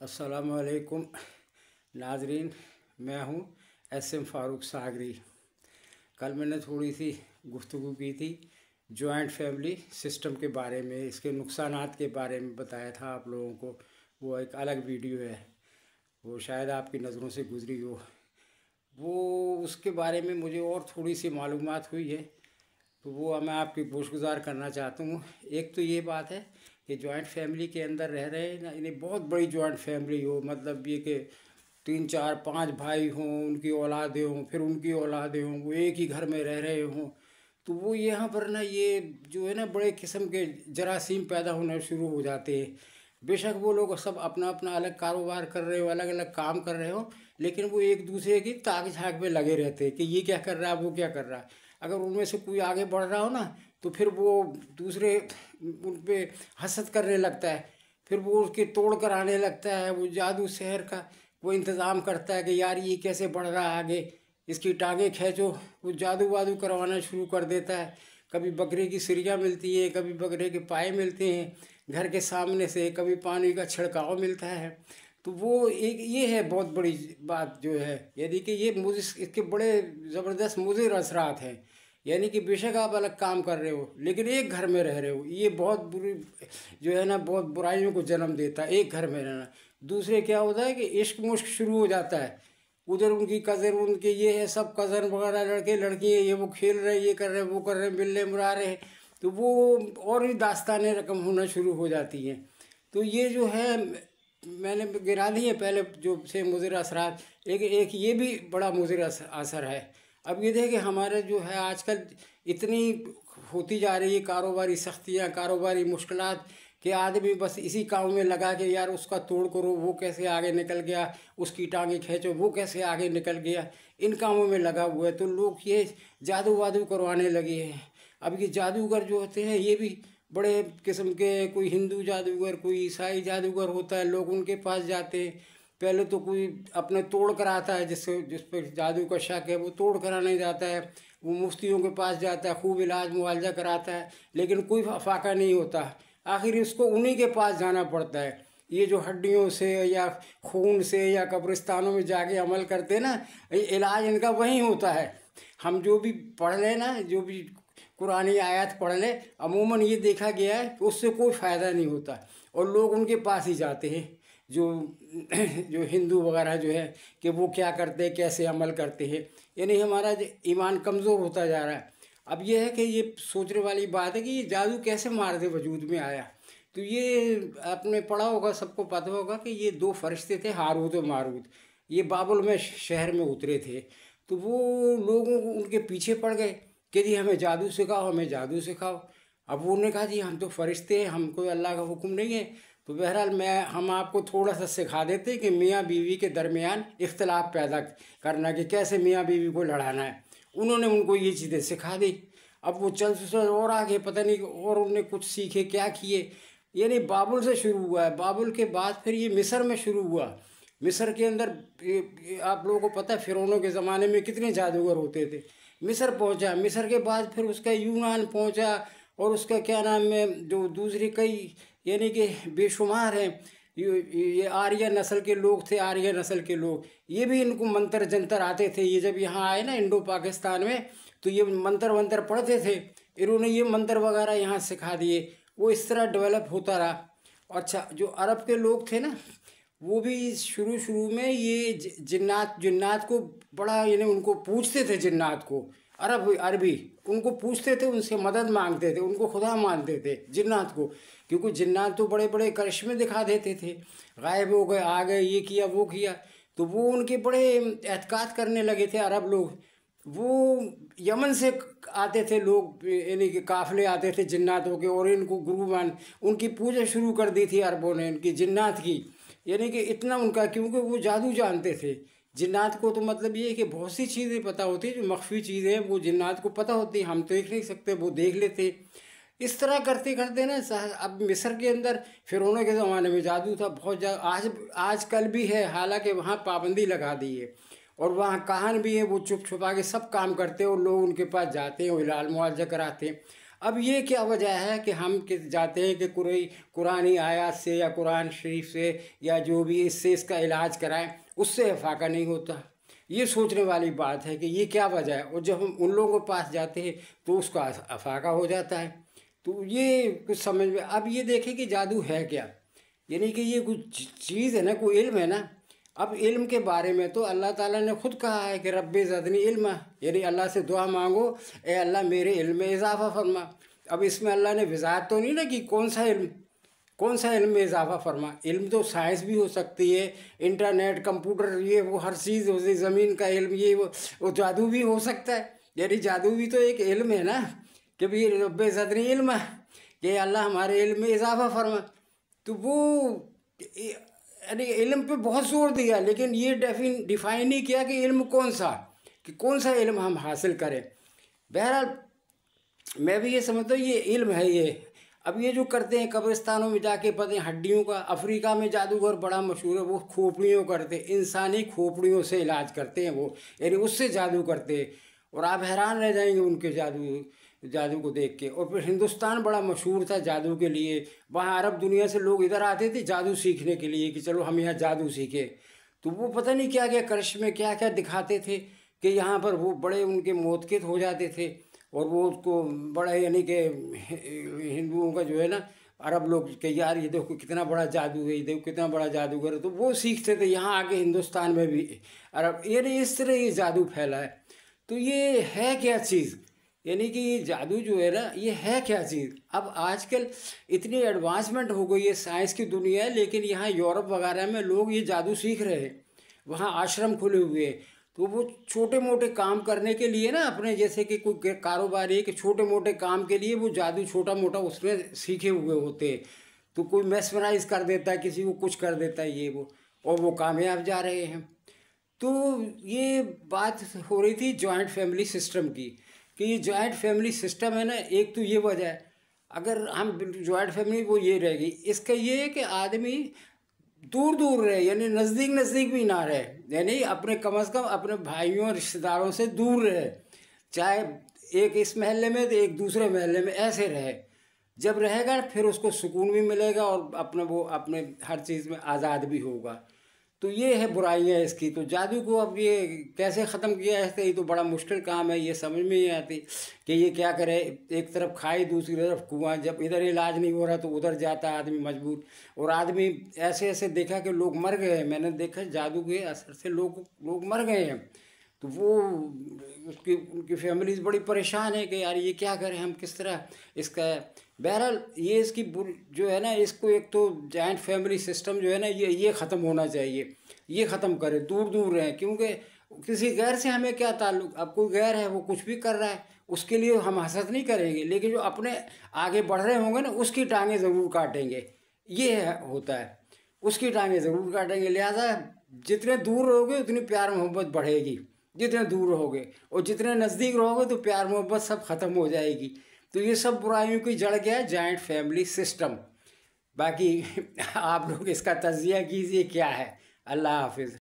अस्सलामुअलैकुम नाजरीन, मैं हूँ SM फ़ारूक सागरी। कल मैंने थोड़ी सी गुफ्तगू की थी जॉइंट फैमिली सिस्टम के बारे में, इसके नुकसानात के बारे में बताया था आप लोगों को। वो एक अलग वीडियो है, वो शायद आपकी नज़रों से गुजरी हो। वो उसके बारे में मुझे और थोड़ी सी मालूमात हुई है, तो वो मैं आपकी गोशगुजार करना चाहता हूँ। एक तो ये बात है कि जॉइंट फैमिली के अंदर रह रहे हैं ना, इन्हें बहुत बड़ी जॉइंट फैमिली हो, मतलब ये कि 3 4 5 भाई हों, उनकी औलादें हों, फिर उनकी औलादें हों, वो एक ही घर में रह रहे हों, तो वो यहाँ पर ना ये जो है ना बड़े किस्म के जरासीम पैदा होना शुरू हो जाते हैं। बेशक वो लोग सब अपना अपना अलग कारोबार कर रहे हो, अलग अलग काम कर रहे हो, लेकिन वो एक दूसरे की ताक झांक में लगे रहते हैं कि ये क्या कर रहा है, वो क्या कर रहा है। अगर उनमें से कोई आगे बढ़ रहा हो ना, तो फिर वो दूसरे उन पे हसद करने लगता है, फिर वो उसके तोड़ कर आने लगता है। वो जादू शहर का वो इंतज़ाम करता है कि यार ये कैसे बढ़ रहा है आगे, इसकी टांगें खींचो। वो जादू वादू करवाना शुरू कर देता है। कभी बकरे की सिरियाँ मिलती है, कभी बकरे के पाए मिलते हैं घर के सामने से, कभी पानी का छिड़काव मिलता है। तो वो एक ये है बहुत बड़ी बात जो है, यानी कि ये मुझे इसके बड़े ज़बरदस्त मुज़िर असरात हैं। यानी कि बेशक आप अलग काम कर रहे हो लेकिन एक घर में रह रहे हो, ये बहुत बुरी जो है ना, बहुत बुराइयों को जन्म देता है एक घर में रहना। दूसरे क्या होता है कि इश्क मुश्क शुरू हो जाता है। उधर उनकी कज़न, उनके ये है सब कज़न वगैरह, लड़के लड़कियाँ, ये वो खेल रहे, ये कर रहे, वो कर रहे, मिलने मुरा रहे, तो वो और भी दास्तानें रकम होना शुरू हो जाती हैं। तो ये जो है मैंने गिरा दी है पहले जो से मुज़िर असरात, एक एक ये भी बड़ा मुज़िर असर है। अब ये देखें हमारे जो है आजकल इतनी होती जा रही है कारोबारी सख्तियाँ, कारोबारी मुश्किलात, कि आदमी बस इसी काम में लगा के यार उसका तोड़ करो, वो कैसे आगे निकल गया, उसकी टांगें खींचो, वो कैसे आगे निकल गया, इन कामों में लगा हुआ है। तो लोग ये जादू वादू करवाने लगे हैं। अब ये जादूगर जो होते हैं ये भी बड़े किस्म के, कोई हिंदू जादूगर, कोई ईसाई जादूगर होता है, लोग उनके पास जाते हैं। पहले तो कोई अपने तोड़ कराता है, जिस पर जादू का शक है वो तोड़ कराने जाता है, वो मुफ्तियों के पास जाता है, खूब इलाज मुआवजा कराता है, लेकिन कोई फाका नहीं होता। आखिर इसको उन्हीं के पास जाना पड़ता है। ये जो हड्डियों से या खून से या कब्रिस्तानों में जाके अमल करते हैं ना, इलाज इनका वहीं होता है। हम जो भी पढ़ लें ना, जो भी कुरानी आयत पढ़ ले, अमूमन ये देखा गया है कि उससे कोई फ़ायदा नहीं होता, और लोग उनके पास ही जाते हैं जो जो हिंदू वगैरह जो है, कि वो क्या करते हैं, कैसे अमल करते हैं। यानी हमारा ईमान कमज़ोर होता जा रहा है। अब ये है कि ये सोचने वाली बात है कि ये जादू कैसे मार्द वजूद में आया। तो ये आपने पढ़ा होगा, सबको पता होगा कि ये दो फरिश्ते थे, हारूत और मारूत। ये बाबुल में शहर में उतरे थे, तो वो लोगों को उनके पीछे पड़ गए कि जी हमें जादू सिखाओ, हमें जादू सिखाओ। अब वो उन्होंने कहा जी हम तो फरिश्ते हैं, हमको अल्लाह का हुक्म नहीं है। तो बहरहाल हम आपको थोड़ा सा सिखा देते कि मियाँ बीवी के दरमियान इख्तलाफ पैदा करना, कि कैसे मियाँ बीवी को लड़ाना है। उन्होंने उनको ये चीज़ें सिखा दी। अब वो चल और आगे पता नहीं और उन्होंने कुछ सीखे, क्या किए। यानी बाबुल से शुरू हुआ है, बाबुल के बाद फिर ये मिस्र में शुरू हुआ। मिस्र के अंदर आप लोगों को पता है फिरौनों के ज़माने में कितने जादूगर होते थे। मिस्र पहुंचा, मिस्र के बाद फिर उसका यूनान पहुंचा, और उसका क्या नाम है जो दूसरी कई यानी कि बेशुमार हैं। ये आर्य नस्ल के लोग थे, आर्य नस्ल के लोग, ये भी इनको मंत्र जंतर आते थे। ये जब यहाँ आए ना इंडो पाकिस्तान में, तो ये मंत्र वंत्र पढ़ते थे, इन्होंने ये मंत्र वगैरह यहाँ सिखा दिए। वो इस तरह डेवलप होता रहा। अच्छा, जो अरब के लोग थे ना, वो भी शुरू शुरू में ये जिन्नात जिन्नात को बड़ा, यानी उनको पूछते थे, जिन्नात को अरबी उनको पूछते थे, उनसे मदद मांगते थे, उनको खुदा मानते थे जिन्नात को, क्योंकि जिन्नात तो बड़े बड़े करिश्मे दिखा देते थे, गायब हो गए, आ गए, ये किया वो किया। तो वो उनके बड़े एतकाद करने लगे थे अरब लोग। वो यमन से आते थे लोग, यानी कि काफिले आते थे जिन्नातों के, और इनको गुरु मान उनकी पूजा शुरू कर दी थी अरबों ने इनकी जिन्नात की। यानी कि इतना उनका, क्योंकि वो जादू जानते थे। जिन्नात को तो मतलब ये है कि बहुत सी चीज़ें पता होती है, जो मख्फी चीज़ें हैं वो जिन्नात को पता होती, हम तो देख नहीं सकते, वो देख लेते। इस तरह करते करते ना अब मिस्र के अंदर फिरौनों के ज़माने में जादू था बहुत ज़्यादा, आज कल भी है, हालांकि वहाँ पाबंदी लगा दी है, और वहाँ काहन भी है, वो चुप छुपा के सब काम करते हैं, और लोग उनके पास जाते हैं, वो इलाज मुआवजा कराते हैं। अब ये क्या वजह है कि हम जाते हैं कि कोई कुरानी आयत से या कुरान शरीफ से या जो भी इससे इसका इलाज कराएं, उससे अफाका नहीं होता। ये सोचने वाली बात है कि ये क्या वजह है, और जब हम उन लोगों के पास जाते हैं तो उसका अफाका हो जाता है। तो ये कुछ समझ में, अब ये देखें कि जादू है क्या, यानी कि ये कुछ चीज़ है ना, कोई इल्म है ना। अब इल्म के बारे में तो अल्लाह ताला ने खुद कहा है कि रब्बे ज़दनी इल्मा, यानी अल्लाह से दुआ मांगो, ए अल्लाह मेरे इल्म में इजाफ़ा फरमा। अब इसमें अल्लाह ने वजाहत तो नहीं ना कि कौन सा इल्म, कौन सा इल्म में इजाफ़ा फरमा। इल्म तो साइंस भी हो सकती है, इंटरनेट, कंप्यूटर, ये वो हर चीज़ हो, ज़मीन का इल्म, ये वो जादू भी हो सकता है। यानी जादू भी तो एक इल्म है ना, कि भाई रब्बे ज़दनी इल्मा, कि अल्लाह हमारे इल्म में इजाफ़ा फरमा। तो वो यानी इल्म पे बहुत जोर दिया, लेकिन ये डिफाइन नहीं किया कि इल्म कौन सा, कि कौन सा इल्म हम हासिल करें। बहरहाल मैं भी ये समझता हूँ ये इल्म है ये। अब ये जो करते हैं कब्रिस्तानों में जाके पता है हड्डियों का, अफ्रीका में जादूगर बड़ा मशहूर है, वो खोपड़ियों करते, इंसानी खोपड़ियों से इलाज करते हैं वो, यानी उससे जादू करते हैं। और आप हैरान रह जाएंगे उनके जादू को देख के। और फिर हिंदुस्तान बड़ा मशहूर था जादू के लिए, वहाँ अरब दुनिया से लोग इधर आते थे जादू सीखने के लिए कि चलो हम यहाँ जादू सीखें। तो वो पता नहीं क्या क्या करश में क्या क्या दिखाते थे कि यहाँ पर वो बड़े उनके मौतक़ित हो जाते थे, और वो उसको बड़ा यानी कि हिंदुओं का जो है ना, अरब लोग के यार ये देखो कितना बड़ा जादू है, ये देखो कितना बड़ा जादूगर है, तो वो सीखते थे यहाँ आके हिंदुस्तान में भी अरब, यानी इस तरह ये जादू फैला है। तो ये है क्या चीज़, यानी कि ये जादू जो है ना, ये है क्या चीज़। अब आजकल इतनी एडवांसमेंट हो गई है, साइंस की दुनिया है, लेकिन यहाँ यूरोप वगैरह में लोग ये जादू सीख रहे हैं, वहाँ आश्रम खुले हुए हैं। तो वो छोटे मोटे काम करने के लिए ना, अपने जैसे कि कोई कारोबारी है कि छोटे मोटे काम के लिए वो जादू छोटा मोटा उसमें सीखे हुए होते हैं। तो कोई मेस्मराइज कर देता है, किसी को कुछ कर देता है ये वो, और वो कामयाब जा रहे हैं। तो ये बात हो रही थी जॉइंट फैमिली सिस्टम की, कि ये जॉइंट फैमिली सिस्टम है ना, एक तो ये वजह है, अगर हम जॉइंट फैमिली वो ये रहेगी, इसका ये है कि आदमी दूर दूर रहे, यानी नज़दीक नज़दीक भी ना रहे, यानी अपने कम से कम अपने भाइयों रिश्तेदारों से दूर रहे, चाहे एक इस महल्ले में तो एक दूसरे महल्ले में, ऐसे रहे। जब रहेगा फिर उसको सुकून भी मिलेगा और अपने वो अपने हर चीज़ में आज़ाद भी होगा। तो ये है बुराइयाँ इसकी। तो जादू को अब ये कैसे ख़त्म किया है, ये तो बड़ा मुश्किल काम है, ये समझ में नहीं आती कि ये क्या करे। एक तरफ खाई दूसरी तरफ कुआं, जब इधर इलाज नहीं हो रहा तो उधर जाता है आदमी मजबूर। और आदमी ऐसे ऐसे देखा कि लोग मर गए हैं, मैंने देखा जादू के असर से लोग मर गए हैं। तो वो उनकी फैमिलीज बड़ी परेशान है कि यार ये क्या करें हम, किस तरह इसका। बहरहाल ये इसकी जो है ना, इसको एक तो जॉइंट फैमिली सिस्टम जो है ना, ये ख़त्म होना चाहिए, ये ख़त्म करें, दूर दूर रहें। क्योंकि किसी गैर से हमें क्या ताल्लुक़, अब कोई गैर है वो कुछ भी कर रहा है उसके लिए हम हसद नहीं करेंगे, लेकिन जो अपने आगे बढ़ रहे होंगे ना उसकी टांगें ज़रूर काटेंगे, ये होता है, उसकी टांगें ज़रूर काटेंगे। लिहाजा जितने दूर रहोगे उतनी प्यार मोहब्बत बढ़ेगी, जितने दूर रहोगे, और जितने नज़दीक रहोगे तो प्यार मोहब्बत सब ख़त्म हो जाएगी। तो ये सब बुराइयों की जड़ क्या है, जॉइंट फैमिली सिस्टम। बाकी आप लोग इसका तज्जिया कीजिए क्या है। अल्लाह हाफिज़।